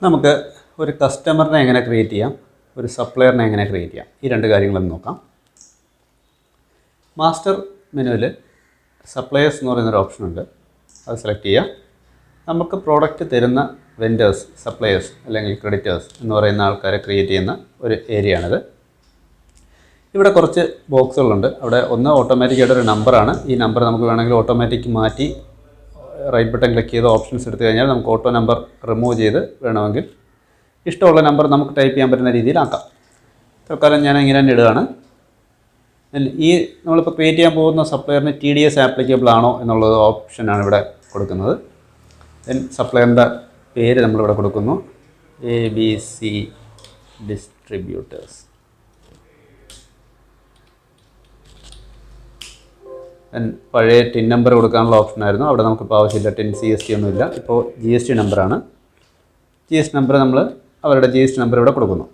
നമുക്ക് ഒരു കസ്റ്റമറിനെ എങ്ങനെ ക്രിയേറ്റ് ചെയ്യാം, ഒരു സപ്ലയറിനെ എങ്ങനെ ക്രിയേറ്റ് ചെയ്യാം, ഈ രണ്ട് കാര്യങ്ങളൊന്ന് നോക്കാം. മാസ്റ്റർ മെനുവിൽ സപ്ലയേഴ്സ് എന്ന് പറയുന്നൊരു ഓപ്ഷൻ ഉണ്ട്. അത് സെലക്ട് ചെയ്യുക. നമുക്ക് പ്രോഡക്റ്റ് തരുന്ന വെൻഡേഴ്സ്, സപ്ലയേഴ്സ് അല്ലെങ്കിൽ ക്രെഡിറ്റേഴ്സ് എന്ന് പറയുന്ന ആൾക്കാരെ ക്രിയേറ്റ് ചെയ്യുന്ന ഒരു ഏരിയ ആണിത്. ഇവിടെ കുറച്ച് ബോക്സുകളുണ്ട്. അവിടെ ഒന്ന് ഓട്ടോമാറ്റിക്കായിട്ട് ഒരു നമ്പറാണ്. ഈ നമ്പർ നമുക്ക് വേണമെങ്കിൽ ഓട്ടോമാറ്റിക് മാറ്റി റൈറ്റ് ബട്ടൺ ക്ലിക്ക് ചെയ്ത് ഓപ്ഷൻസ് എടുത്തു കഴിഞ്ഞാൽ നമുക്ക് ഓട്ടോ നമ്പർ റിമൂവ് ചെയ്ത് വേണമെങ്കിൽ ഇഷ്ടമുള്ള നമ്പർ നമുക്ക് ടൈപ്പ് ചെയ്യാൻ പറ്റുന്ന രീതിയിലാക്കാം. തൽക്കാലം ഞാൻ ഇങ്ങനെ തന്നെ ഇടുകയാണ്. ഈ നമ്മളിപ്പോൾ ക്രിയേറ്റ് ചെയ്യാൻ പോകുന്ന സപ്ലയറിന് TDS ആപ്ലിക്കബിൾ ആണോ എന്നുള്ളത് ഓപ്ഷനാണ് ഇവിടെ കൊടുക്കുന്നത്. ദെൻ സപ്ലയറിൻ്റെ പേര് നമ്മളിവിടെ കൊടുക്കുന്നു, ABC ഡിസ്ട്രിബ്യൂട്ടേഴ്സ്. പഴയ ടിൻ നമ്പർ കൊടുക്കാനുള്ള ഓപ്ഷനായിരുന്നു. അവിടെ നമുക്കിപ്പോൾ ആവശ്യമില്ല. ടിൻ CST ഒന്നുമില്ല. ഇപ്പോൾ GST നമ്പറാണ്. GST നമ്പർ നമ്മൾ അവരുടെ GST നമ്പർ ഇവിടെ കൊടുക്കുന്നു.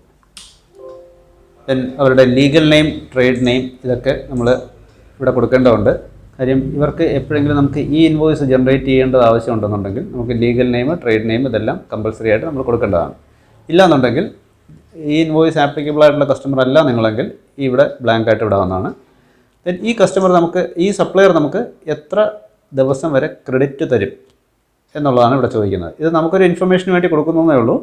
ദെൻ അവരുടെ ലീഗൽ നെയിം, ട്രേഡ് നെയിം ഇതൊക്കെ നമ്മൾ ഇവിടെ കൊടുക്കേണ്ടതുണ്ട്. കാര്യം ഇവർക്ക് എപ്പോഴെങ്കിലും നമുക്ക് ഈ ഇൻവോയ്സ് ജനറേറ്റ് ചെയ്യേണ്ടത് ആവശ്യമുണ്ടെന്നുണ്ടെങ്കിൽ നമുക്ക് ലീഗൽ നെയിം, ട്രേഡ് നെയിം ഇതെല്ലാം കമ്പൽസറി ആയിട്ട് നമ്മൾ കൊടുക്കേണ്ടതാണ്. ഇല്ലാന്നുണ്ടെങ്കിൽ ഈ ഇൻവോയ്സ് ആപ്ലിക്കബിൾ ആയിട്ടുള്ള കസ്റ്റമർ അല്ല നിങ്ങളെങ്കിൽ ഇവിടെ ബ്ലാങ്ക് ആയിട്ട് വിടാവുന്നതാണ്. ദെൻ ഈ കസ്റ്റമർ നമുക്ക്, ഈ സപ്ലയർ നമുക്ക് എത്ര ദിവസം വരെ ക്രെഡിറ്റ് തരും എന്നുള്ളതാണ് ഇവിടെ ചോദിക്കുന്നത്. ഇത് നമുക്കൊരു ഇൻഫർമേഷന് വേണ്ടി കൊടുക്കുന്നതേ ഉള്ളൂ.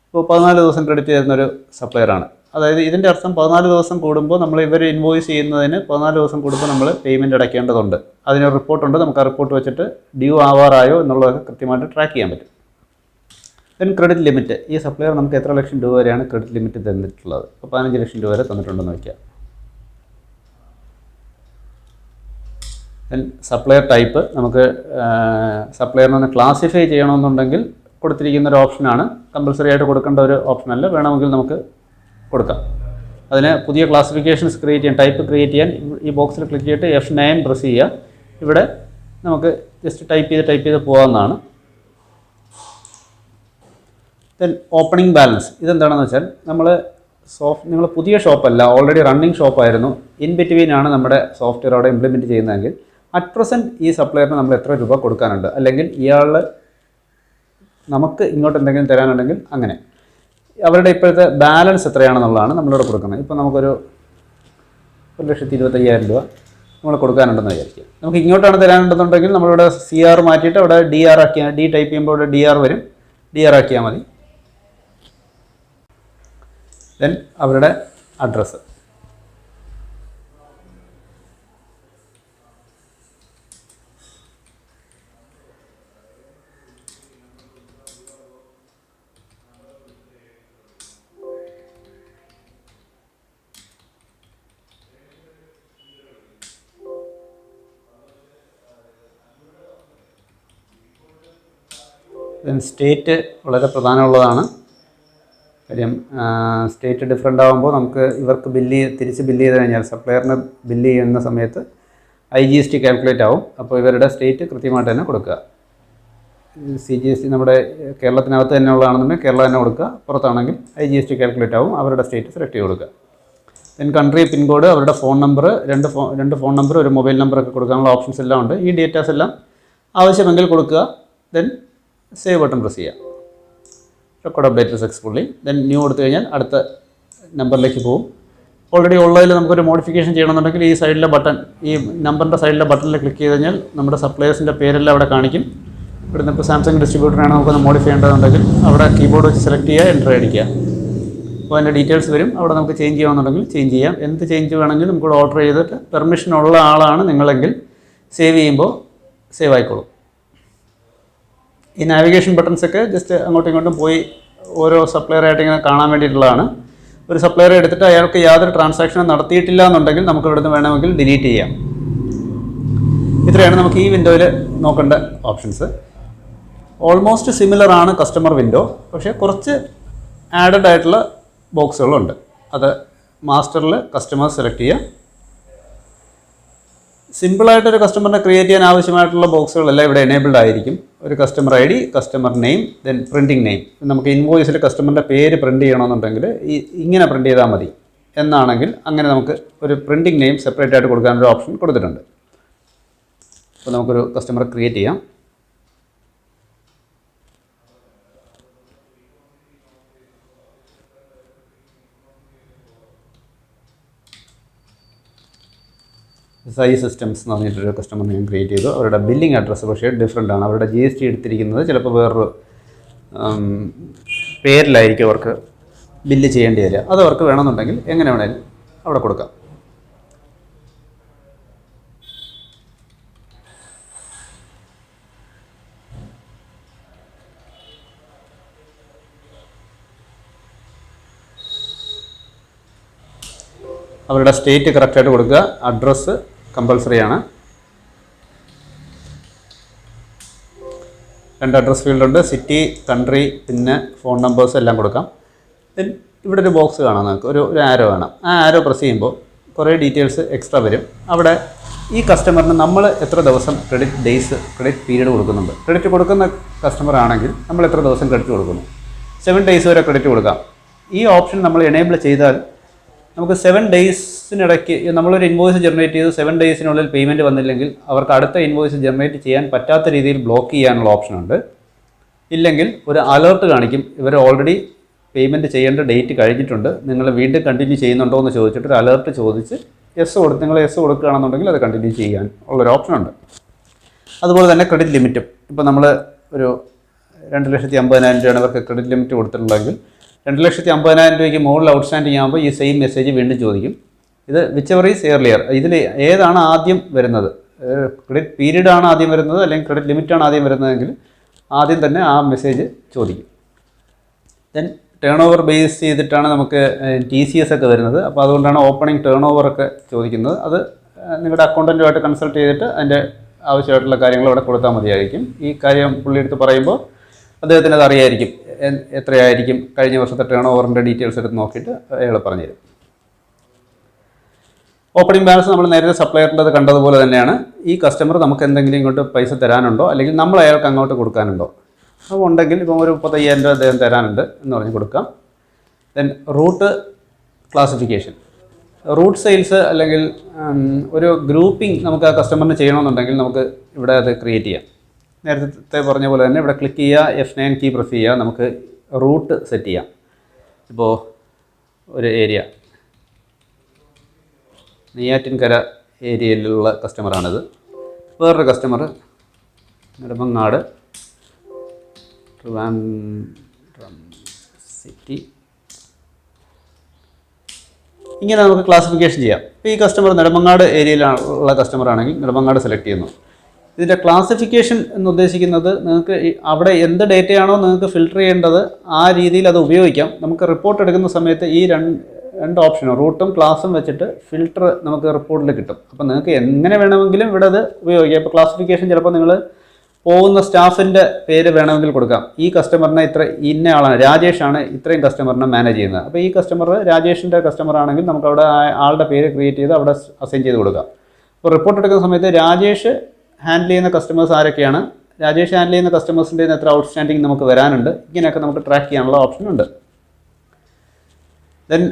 ഇപ്പോൾ 14 ദിവസം ക്രെഡിറ്റ് തരുന്നൊരു സപ്ലയറാണ്. അതായത് ഇതിൻ്റെ അർത്ഥം 14 ദിവസം കൂടുമ്പോൾ നമ്മൾ ഇവർ ഇൻവോയ്സ് ചെയ്യുന്നതിന് 14 ദിവസം കൂടുമ്പോൾ നമ്മൾ പേയ്മെൻറ്റ് അടയ്ക്കേണ്ടതുണ്ട്. അതിനൊരു റിപ്പോർട്ടുണ്ട്. നമുക്ക് ആ റിപ്പോർട്ട് വെച്ചിട്ട് ഡ്യൂ ആവാറായോ എന്നുള്ളതൊക്കെ കൃത്യമായിട്ട് ട്രാക്ക് ചെയ്യാൻ പറ്റും. Then credit limit. ഈ സപ്ലയർ നമുക്ക് എത്ര ലക്ഷം രൂപ വരെയാണ് ക്രെഡിറ്റ് ലിമിറ്റ് തന്നിട്ടുള്ളത്? ഇപ്പോൾ 15 ലക്ഷം രൂപ വരെ തന്നിട്ടുണ്ടെന്ന് വയ്ക്കുക. Then supplier type. നമുക്ക് സപ്ലയറിനെ ഒന്ന് ക്ലാസിഫൈ ചെയ്യണമെന്നുണ്ടെങ്കിൽ കൊടുത്തിരിക്കുന്ന ഒരു ഓപ്ഷനാണ്. കമ്പൽസറി ആയിട്ട് കൊടുക്കേണ്ട ഒരു ഓപ്ഷനല്ല, വേണമെങ്കിൽ നമുക്ക് കൊടുക്കാം. അതിന് പുതിയ ക്ലാസിഫിക്കേഷൻസ് ക്രിയേറ്റ് ചെയ്യാൻ, ടൈപ്പ് ക്രിയേറ്റ് ചെയ്യാൻ ഈ ബോക്സിൽ ക്ലിക്ക് ചെയ്തിട്ട് F9 പ്രസ് ചെയ്യുക. ഇവിടെ നമുക്ക് ജസ്റ്റ് ടൈപ്പ് ചെയ്ത് പോകാവുന്നതാണ്. Then opening balance. ഇതെന്താണെന്ന് വെച്ചാൽ നിങ്ങൾ പുതിയ ഷോപ്പല്ല, ഓൾറെഡി റണ്ണിങ് ഷോപ്പായിരുന്നു, ഇൻ ബിറ്റ്വീനാണ് നമ്മുടെ സോഫ്റ്റ്വെയർ അവിടെ ഇംപ്ലിമെൻറ്റ് ചെയ്യുന്നതെങ്കിൽ അറ്റ് പ്രസൻറ്റ് ഈ സപ്ലയറിന് നമ്മൾ എത്ര രൂപ കൊടുക്കാനുണ്ട്, അല്ലെങ്കിൽ ഇയാൾ നമുക്ക് ഇങ്ങോട്ട് എന്തെങ്കിലും തരാനുണ്ടെങ്കിൽ അങ്ങനെ അവരുടെ ഇപ്പോഴത്തെ ബാലൻസ് എത്രയാണെന്നുള്ളതാണ് നമ്മളിവിടെ കൊടുക്കുന്നത്. ഇപ്പോൾ നമുക്കൊരു 1,25,000 രൂപ നമ്മൾ കൊടുക്കാനുണ്ടെന്ന് വിചാരിക്കുക. നമുക്ക് ഇങ്ങോട്ടാണ് തരാനുണ്ടെന്നുണ്ടെങ്കിൽ നമ്മളിവിടെ CR മാറ്റിയിട്ട് അവിടെ DR ആക്കിയാൽ, D ടൈപ്പ് ചെയ്യുമ്പോൾ ഇവിടെ DR വരും, DR ആക്കിയാൽ മതി. ദെൻ അവരുടെ അഡ്രസ്സ്. ദെൻ സ്റ്റേറ്റ് വളരെ പ്രധാനമുള്ളതാണ്. കാര്യം സ്റ്റേറ്റ് ഡിഫറെൻ്റ് ആകുമ്പോൾ നമുക്ക് ഇവർക്ക് തിരിച്ച് ബില്ല് ചെയ്ത് കഴിഞ്ഞാൽ, സപ്ലയറിന് ബില്ല് ചെയ്യുന്ന സമയത്ത് IGST കാൽക്കുലേറ്റ് ആവും. അപ്പോൾ ഇവരുടെ സ്റ്റേറ്റ് കൃത്യമായിട്ട് തന്നെ കൊടുക്കുക. CGST നമ്മുടെ കേരളത്തിനകത്ത് തന്നെ ഉള്ളതാണെന്നുണ്ടെങ്കിൽ കേരള തന്നെ കൊടുക്കുക. പുറത്താണെങ്കിൽ IGST കാൽക്കുലേറ്റ് ആവും. അവരുടെ സ്റ്റേറ്റ് സെലക്ട് ചെയ്ത് കൊടുക്കുക. ദെൻ കൺട്രി, പിൻകോഡ്, അവരുടെ ഫോൺ നമ്പർ, രണ്ട് ഫോൺ നമ്പർ, ഒരു മൊബൈൽ നമ്പറൊക്കെ കൊടുക്കാനുള്ള ഓപ്ഷൻസ് എല്ലാം ഉണ്ട്. ഈ ഡേറ്റാസ് എല്ലാം ആവശ്യമെങ്കിൽ കൊടുക്കുക. ദെൻ സേവ് ബട്ടൺ പ്രസ് ചെയ്യുക. Record update successfully. Then new കൊടുത്തു കഴിഞ്ഞാൽ അടുത്ത നമ്പറിലേക്ക് പോകും. ഓൾറെഡി ഉള്ളതിൽ നമുക്കൊരു മോഡിഫിക്കേഷൻ ചെയ്യണമെന്നുണ്ടെങ്കിൽ ഈ സൈഡിലെ ബട്ടൺ, ഈ നമ്പറിൻ്റെ സൈഡിലെ ബട്ടണിൽ ക്ലിക്ക് ചെയ്ത് കഴിഞ്ഞാൽ നമ്മുടെ സപ്ലയേഴ്സിൻ്റെ പേരെല്ലാം അവിടെ കാണിക്കും. ഇവിടുന്ന് ഇപ്പോൾ സാംസങ് ഡിസ്ട്രിബ്യൂട്ടറാണ് നമുക്കൊന്ന് മോഡിഫൈ ചെയ്യേണ്ടതുണ്ടെങ്കിൽ അവിടെ കീബോർഡ് വെച്ച് സെലക്ട് ചെയ്യുക, എൻ്റർ അടിക്കുക. അപ്പോൾ അതിൻ്റെ ഡീറ്റെയിൽസ് വരും. അവിടെ നമുക്ക് ചേഞ്ച് ചെയ്യാമെന്നുണ്ടെങ്കിൽ ചേഞ്ച് ചെയ്യാം. എന്ത് ചേഞ്ച് വേണമെങ്കിലും നമുക്ക് ഓർഡർ ചെയ്തിട്ട് പെർമിഷൻ ഉള്ള ആളാണ് നിങ്ങളെങ്കിൽ സേവ് ചെയ്യുമ്പോൾ സേവ് ആയിക്കോളും. ഈ നാവിഗേഷൻ ബട്ടൺസൊക്കെ ജസ്റ്റ് അങ്ങോട്ടും ഇങ്ങോട്ടും പോയി ഓരോ സപ്ലയറായിട്ട് ഇങ്ങനെ കാണാൻ വേണ്ടിയിട്ടുള്ളതാണ്. ഒരു സപ്ലയറെ എടുത്തിട്ട് അയാൾക്ക് യാതൊരു ട്രാൻസാക്ഷനും നടത്തിയിട്ടില്ല എന്നുണ്ടെങ്കിൽ നമുക്ക് ഇവിടുന്ന് വേണമെങ്കിൽ ഡിലീറ്റ് ചെയ്യാം. ഇത്രയാണ് നമുക്ക് ഈ വിൻഡോയിൽ നോക്കേണ്ട ഓപ്ഷൻസ്. ഓൾമോസ്റ്റ് സിമിലർ ആണ് കസ്റ്റമർ വിൻഡോ, പക്ഷേ കുറച്ച് ആഡഡ് ആയിട്ടുള്ള ബോക്സുകളുണ്ട്. അത് മാസ്റ്ററിൽ കസ്റ്റമർ സെലക്ട് ചെയ്യുക. സിമ്പിളായിട്ടൊരു കസ്റ്റമറിനെ ക്രിയേറ്റ് ചെയ്യാൻ ആവശ്യമായിട്ടുള്ള ബോക്സുകളെല്ലാം ഇവിടെ എനേബിൾഡ് ആയിരിക്കും. ഒരു customer ID, customer name, then printing name. നമുക്ക് ഇൻവോയ്സിൽ കസ്റ്റമറിൻ്റെ പേര് പ്രിൻറ്റ് ചെയ്യണമെന്നുണ്ടെങ്കിൽ ഇങ്ങനെ പ്രിൻറ്റ് ചെയ്താൽ മതി എന്നാണെങ്കിൽ അങ്ങനെ നമുക്ക് ഒരു പ്രിൻറ്റിംഗ് നെയിം സെപ്പറേറ്റ് ആയിട്ട് കൊടുക്കാനൊരു ഓപ്ഷൻ കൊടുത്തിട്ടുണ്ട്. അപ്പോൾ നമുക്കൊരു കസ്റ്റമർ ക്രിയേറ്റ് ചെയ്യാം. സൈ സിസ്റ്റംസ് എന്ന് പറഞ്ഞിട്ടൊരു കസ്റ്റമർ ഞാൻ ക്രിയേറ്റ് ചെയ്തു. അവരുടെ ബില്ലിംഗ് അഡ്രസ്സ് പക്ഷേ ഡിഫറെൻ്റ് ആണ്. അവരുടെ GST എടുത്തിരിക്കുന്നത് ചിലപ്പോൾ വേറൊരു പേരിലായിരിക്കും അവർക്ക് ബില്ല് ചെയ്യേണ്ടി വരിക. അത് അവർക്ക് വേണമെന്നുണ്ടെങ്കിൽ എങ്ങനെ വേണേലും അവിടെ കൊടുക്കാം. അവരുടെ സ്റ്റേറ്റ് കറക്റ്റായിട്ട് കൊടുക്കുക. അഡ്രസ്സ് കമ്പൾസറി ആണ്. 2 അഡ്രസ് ഫീൽഡുണ്ട്, സിറ്റി, കൺട്രി, പിന്നെ ഫോൺ നമ്പേഴ്സ് എല്ലാം കൊടുക്കാം. ദെൻ ഇവിടെ ഒരു ബോക്സ് കാണാം, നമുക്ക് ഒരു ആരോ കാണാം. ആ ആരോ പ്രസ് ചെയ്യുമ്പോൾ കുറേ ഡീറ്റെയിൽസ് എക്സ്ട്രാ വരും. അവിടെ ഈ കസ്റ്റമറിന് നമ്മൾ എത്ര ദിവസം ക്രെഡിറ്റ് പീരീഡ് കൊടുക്കുന്നുണ്ട്. ക്രെഡിറ്റ് കൊടുക്കുന്ന കസ്റ്റമർ ആണെങ്കിൽ നമ്മൾ എത്ര ദിവസം ക്രെഡിറ്റ് കൊടുക്കുന്നു. 7 ഡേയ്സ് വരെ ക്രെഡിറ്റ് കൊടുക്കാം. ഈ ഓപ്ഷൻ നമ്മൾ എനേബിൾ ചെയ്താൽ നമുക്ക് 7 ഡേയ്സിനിടയ്ക്ക് നമ്മളൊരു ഇൻവോയ്സ് ജനറേറ്റ് ചെയ്ത് 7 ഡേയ്സിനുള്ളിൽ പേയ്മെൻറ്റ് വന്നില്ലെങ്കിൽ അവർക്ക് അടുത്ത ഇൻവോയ്സ് ജനറേറ്റ് ചെയ്യാൻ പറ്റാത്ത രീതിയിൽ ബ്ലോക്ക് ചെയ്യാനുള്ള ഓപ്ഷനുണ്ട്. ഇല്ലെങ്കിൽ ഒരു അലേർട്ട് കാണിക്കും, ഇവർ ഓൾറെഡി പേയ്മെൻറ്റ് ചെയ്യേണ്ട ഡേറ്റ് കഴിഞ്ഞിട്ടുണ്ട്, നിങ്ങൾ വീണ്ടും കണ്ടിന്യൂ ചെയ്യുന്നുണ്ടോ എന്ന് ചോദിച്ചിട്ട് ഒരു അലേർട്ട് ചോദിച്ച് നിങ്ങൾ യെസ് കൊടുക്കുകയാണെന്നുണ്ടെങ്കിൽ അത് കണ്ടിന്യൂ ചെയ്യാൻ ഉള്ളൊരു ഓപ്ഷനുണ്ട്. അതുപോലെ തന്നെ ക്രെഡിറ്റ് ലിമിറ്റും. ഇപ്പോൾ നമ്മൾ ഒരു 2,50,000 രൂപയാണ് ഇവർക്ക് ക്രെഡിറ്റ് ലിമിറ്റ് കൊടുത്തിട്ടുള്ളതെങ്കിൽ 2,50,000 രൂപയ്ക്ക് മുകളിൽ ഔട്ട്സ്റ്റാൻഡിങ് ആകുമ്പോൾ ഈ സെയിം മെസ്സേജ് വീണ്ടും ചോദിക്കും. ഇത് വിച്ചെവർ ഈസ് ഏർലിയർ, ഇതിൽ ഏതാണ് ആദ്യം വരുന്നത്, ക്രെഡിറ്റ് പീരീഡ് ആണ് ആദ്യം വരുന്നത് അല്ലെങ്കിൽ ക്രെഡിറ്റ് ലിമിറ്റാണ് ആദ്യം വരുന്നതെങ്കിൽ ആദ്യം തന്നെ ആ മെസ്സേജ് ചോദിക്കും. ദെൻ ടേൺ ഓവർ ബേസ് ചെയ്തിട്ടാണ് നമുക്ക് TCS ഒക്കെ വരുന്നത്. അപ്പോൾ അതുകൊണ്ടാണ് ഓപ്പണിംഗ് ടേൺ ഓവറൊക്കെ ചോദിക്കുന്നത്. അത് നിങ്ങളുടെ അക്കൗണ്ടൻറ്റുമായിട്ട് കൺസൾട്ട് ചെയ്തിട്ട് അതിൻ്റെ ആവശ്യമായിട്ടുള്ള കാര്യങ്ങൾ അവിടെ കൊടുത്താൽ മതിയായിരിക്കും. ഈ കാര്യം പുള്ളി എടുത്ത് പറയുമ്പോൾ അദ്ദേഹത്തിന് അത് അറിയായിരിക്കും, എത്രയായിരിക്കും കഴിഞ്ഞ വർഷത്തെ ടേൺ ഓവറിൻ്റെ ഡീറ്റെയിൽസ് എടുത്ത് നോക്കിയിട്ട് അയാൾ പറഞ്ഞുതരും. ഓപ്പണിംഗ് ബാലൻസ് നമ്മൾ നേരത്തെ സപ്ലയറിൻ്റെ അത് കണ്ടതുപോലെ തന്നെയാണ്. ഈ കസ്റ്റമർ നമുക്ക് എന്തെങ്കിലും ഇങ്ങോട്ട് പൈസ തരാനുണ്ടോ അല്ലെങ്കിൽ നമ്മൾ അയാൾക്ക് അങ്ങോട്ട് കൊടുക്കാനുണ്ടോ, അപ്പോൾ ഉണ്ടെങ്കിൽ ഇപ്പോൾ ഒരു 35,000 രൂപ അദ്ദേഹം തരാനുണ്ട് എന്ന് പറഞ്ഞ് കൊടുക്കാം. Then root classification, root sales അല്ലെങ്കിൽ ഒരു ഗ്രൂപ്പിംഗ് നമുക്ക് ആ കസ്റ്റമറിന് ചെയ്യണമെന്നുണ്ടെങ്കിൽ നമുക്ക് ഇവിടെ അത് ക്രിയേറ്റ് ചെയ്യാം. നേരത്തെ പറഞ്ഞ പോലെ തന്നെ ഇവിടെ ക്ലിക്ക് ചെയ്യുക, F9 കീ പ്രസ് ചെയ്യുക, നമുക്ക് റൂട്ട് സെറ്റ് ചെയ്യാം. ഇപ്പോൾ ഒരു ഏരിയ നെയ്യാറ്റിൻകര ഏരിയയിലുള്ള കസ്റ്റമറാണിത്. വേറൊരു കസ്റ്റമർ നെടുമങ്ങാട് ട്രിവാൻഡ്രം സിറ്റി. ഇങ്ങനെ നമുക്ക് ക്ലാസിഫിക്കേഷൻ ചെയ്യാം. ഇപ്പോൾ ഈ കസ്റ്റമർ നെടുമങ്ങാട് ഏരിയയിലുള്ള കസ്റ്റമറാണെങ്കിൽ നെടുമങ്ങാട് സെലക്ട് ചെയ്യുന്നു. ഇതിൻ്റെ ക്ലാസിഫിക്കേഷൻ എന്ന് ഉദ്ദേശിക്കുന്നത് നിങ്ങൾക്ക് അവിടെ എന്ത് ഡേറ്റയാണോ നിങ്ങൾക്ക് ഫിൽട്ടർ ചെയ്യേണ്ടത് ആ രീതിയിൽ അത് ഉപയോഗിക്കാം. നമുക്ക് റിപ്പോർട്ട് എടുക്കുന്ന സമയത്ത് ഈ രണ്ട് ഓപ്ഷനും റൂട്ടും ക്ലാസ്സും വെച്ചിട്ട് ഫിൽട്ടർ നമുക്ക് റിപ്പോർട്ടിൽ കിട്ടും. അപ്പോൾ നിങ്ങൾക്ക് എങ്ങനെ വേണമെങ്കിലും ഇവിടെ അത് ഉപയോഗിക്കാം. ഇപ്പോൾ ക്ലാസിഫിക്കേഷൻ ചിലപ്പോൾ നിങ്ങൾ പോകുന്ന സ്റ്റാഫിൻ്റെ പേര് വേണമെങ്കിൽ കൊടുക്കാം. ഈ കസ്റ്റമറിനെ ഇന്ന ആളാണ്, രാജേഷാണ് ഇത്രയും കസ്റ്റമറിനെ മാനേജ് ചെയ്യുന്നത്. അപ്പോൾ ഈ കസ്റ്റമർ രാജേഷിൻ്റെ കസ്റ്റമർ ആണെങ്കിൽ നമുക്ക് അവിടെ ആളുടെ പേര് ക്രിയേറ്റ് ചെയ്ത് അവിടെ അസൈൻ ചെയ്ത് കൊടുക്കാം. അപ്പോൾ റിപ്പോർട്ട് എടുക്കുന്ന സമയത്ത് രാജേഷ് ഹാൻഡിൽ ചെയ്യുന്ന കസ്റ്റമേഴ്സ് ആരൊക്കെയാണ്, രാജേഷ് ഹാൻഡിൽ ചെയ്യുന്ന കസ്റ്റമേഴ്സിൻ്റെ എത്ര ഔട്ട്സ്റ്റാൻഡിങ് നമുക്ക് വരാനുണ്ട്, ഇങ്ങനെയൊക്കെ നമുക്ക് ട്രാക്ക് ചെയ്യാനുള്ള ഓപ്ഷൻ ഉണ്ട്. ദെൻ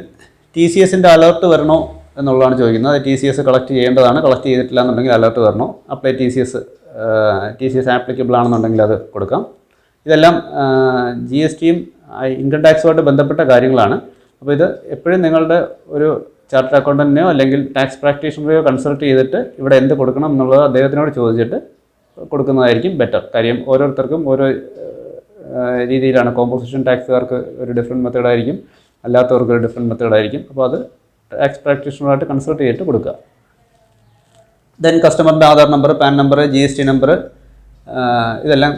TCSൻ്റെ അലേർട്ട് വരണോ എന്നുള്ളതാണ് ചോദിക്കുന്നത്. TCS കളക്ട് ചെയ്യേണ്ടതാണ്. കളക്ട് ചെയ്തിട്ടില്ല എന്നുണ്ടെങ്കിൽ അലേർട്ട് വരണോ. അപ്ലൈ TCS ആപ്ലിക്കബിൾ ആണെന്നുണ്ടെങ്കിൽ അത് കൊടുക്കാം. ഇതെല്ലാം GSTയും ഇൻകം ടാക്സുമായിട്ട് ബന്ധപ്പെട്ട കാര്യങ്ങളാണ്. അപ്പോൾ ഇത് എപ്പോഴും നിങ്ങളുടെ ഒരു ചാർട്ടേഡ് അക്കൗണ്ടൻറ്റിനെയോ അല്ലെങ്കിൽ ടാക്സ് പ്രാക്ടീഷണറെയോ കൺസൾട്ട് ചെയ്തിട്ട് ഇവിടെ എന്ത് കൊടുക്കണം എന്നുള്ളത് അദ്ദേഹത്തിനോട് ചോദിച്ചിട്ട് കൊടുക്കുന്നതായിരിക്കും ബെറ്റർ. കാര്യം ഓരോരുത്തർക്കും ഓരോ രീതിയിലാണ്. കോമ്പോസിഷൻ ടാക്സുകാർക്ക് ഒരു ഡിഫറെൻറ്റ് മെത്തേഡായിരിക്കും, അല്ലാത്തവർക്ക് ഒരു ഡിഫറെൻറ്റ് മെത്തേഡായിരിക്കും. അപ്പോൾ അത് ടാക്സ് പ്രാക്ടീഷണറായിട്ട് കൺസൾട്ട് ചെയ്തിട്ട് കൊടുക്കുക. ദെൻ കസ്റ്റമറിൻ്റെ Aadhaar number, PAN number, GST number ഇതെല്ലാം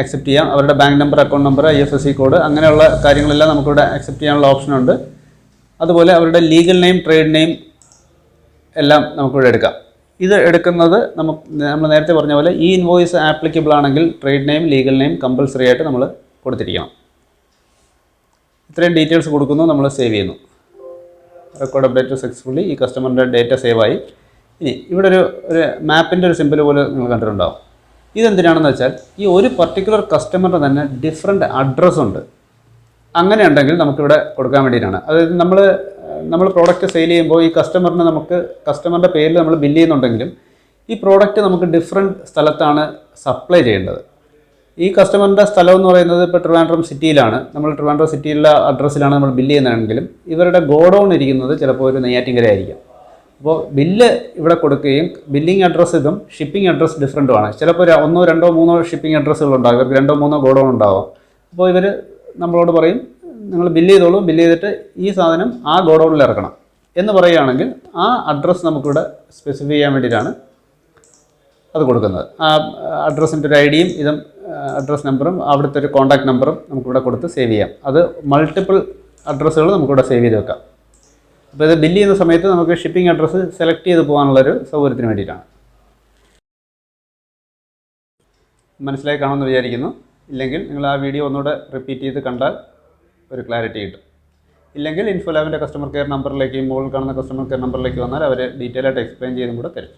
അക്സെപ്റ്റ് ചെയ്യാം. അവരുടെ bank number, account number, IFSC code അങ്ങനെയുള്ള കാര്യങ്ങളെല്ലാം നമുക്കിവിടെ അക്സെപ്റ്റ് ചെയ്യാനുള്ള ഓപ്ഷനുണ്ട്. അതുപോലെ അവരുടെ ലീഗൽ നെയിം, ട്രേഡ് നെയിം എല്ലാം നമുക്കിവിടെ എടുക്കാം. ഇത് എടുക്കുന്നത് നമ്മൾ നേരത്തെ പറഞ്ഞ പോലെ ഈ ഇൻവോയ്സ് ആപ്ലിക്കബിൾ ആണെങ്കിൽ trade name, legal name compulsory ആയിട്ട് നമ്മൾ കൊടുത്തിരിക്കണം. ഇത്രയും ഡീറ്റെയിൽസ് കൊടുക്കുന്നു, നമ്മൾ സേവ് ചെയ്യുന്നു. Record update successfully. ഈ കസ്റ്റമറിൻ്റെ ഡേറ്റ സേവായി. ഇനി ഇവിടെ ഒരു മാപ്പിൻ്റെ ഒരു സിമ്പിൾ പോലെ നിങ്ങൾ കണ്ടിട്ടുണ്ടാവും. ഇതെന്തിനാണെന്ന് വെച്ചാൽ ഈ ഒരു പർട്ടിക്കുലർ കസ്റ്റമറിൻ്റെ തന്നെ ഡിഫറെൻറ്റ് അഡ്രസ്സുണ്ട്. അങ്ങനെ ഉണ്ടെങ്കിൽ നമുക്കിവിടെ കൊടുക്കാൻ വേണ്ടിയിട്ടാണ്. അതായത് നമ്മൾ പ്രോഡക്റ്റ് സെയിൽ ചെയ്യുമ്പോൾ ഈ കസ്റ്റമറിൻ്റെ പേരിൽ നമ്മൾ ബില്ല് ചെയ്യുന്നുണ്ടെങ്കിലും ഈ പ്രോഡക്റ്റ് നമുക്ക് ഡിഫറെൻറ്റ് സ്ഥലത്താണ് സപ്ലൈ ചെയ്യേണ്ടത്. ഈ കസ്റ്റമറിൻ്റെ സ്ഥലം എന്ന് പറയുന്നത് ഇപ്പോൾ ട്രിവാൻഡ്രം സിറ്റിയിലാണ്. നമ്മൾ ട്രിവാൻഡ്രം സിറ്റിയിലുള്ള അഡ്രസ്സിലാണ് നമ്മൾ ബില്ല് ചെയ്യുന്നതെങ്കിലും ഇവരുടെ ഗോഡൗൺ ഇരിക്കുന്നത് ചിലപ്പോൾ ഒരു നെയ്യാറ്റിൻകര ആയിരിക്കാം. അപ്പോൾ ബില്ല് ഇവിടെ കൊടുക്കുകയും ബില്ലിംഗ് അഡ്രസ്സ് ഇതും ഷിപ്പിംഗ് അഡ്രസ്സ് ഡിഫറൻറ്റുമാണ്. ചിലപ്പോൾ 1, 2, 3 ഷിപ്പിംഗ് അഡ്രസ്സുകളുണ്ടാകും. ഇവർക്ക് 2, 3 ഗോഡൗൺ ഉണ്ടാവും. അപ്പോൾ ഇവർ നമ്മളോട് പറയും നിങ്ങൾ ബില്ല് ചെയ്തോളൂ, ബില്ല് ചെയ്തിട്ട് ഈ സാധനം ആ ഗോഡൗണിൽ ഇറക്കണം എന്ന് പറയുകയാണെങ്കിൽ ആ അഡ്രസ്സ് നമുക്കിവിടെ സ്പെസിഫൈ ചെയ്യാൻ വേണ്ടിയിട്ടാണ് അത് കൊടുക്കുന്നത്. ആ അഡ്രസ്സിൻ്റെ ഒരു ഐഡിയും ഇതും അഡ്രസ് നമ്പറും അവിടുത്തെ ഒരു കോൺടാക്ട് നമ്പറും നമുക്കിവിടെ കൊടുത്ത് സേവ് ചെയ്യാം. അത് മൾട്ടിപ്പിൾ അഡ്രസ്സുകൾ നമുക്കിവിടെ സേവ് ചെയ്ത് വെക്കാം. അപ്പോൾ ഇത് ബില്ല് ചെയ്യുന്ന സമയത്ത് നമുക്ക് ഷിപ്പിംഗ് അഡ്രസ്സ് സെലക്ട് ചെയ്ത് പോകാനുള്ളൊരു സൗകര്യത്തിന് വേണ്ടിയിട്ടാണ്. മനസ്സിലായി കാണുമെന്ന് വിചാരിക്കുന്നു. ഇല്ലെങ്കിൽ നിങ്ങൾ ആ വീഡിയോ ഒന്നുകൂടെ റിപ്പീറ്റ് ചെയ്ത് കണ്ടാൽ ഒരു ക്ലാരിറ്റി കിട്ടും. ഇല്ലെങ്കിൽ ഇൻഫോലാബിൻ്റെ കസ്റ്റമർ കെയർ നമ്പറിലേക്ക്, മുകളിൽ കാണുന്ന കസ്റ്റമർ കെയർ നമ്പറിലേക്ക് വന്നാൽ അവർ ഡീറ്റെയിൽ ആയിട്ട് എക്സ്പ്ലെയിൻ ചെയ്തും കൂടെ തരും.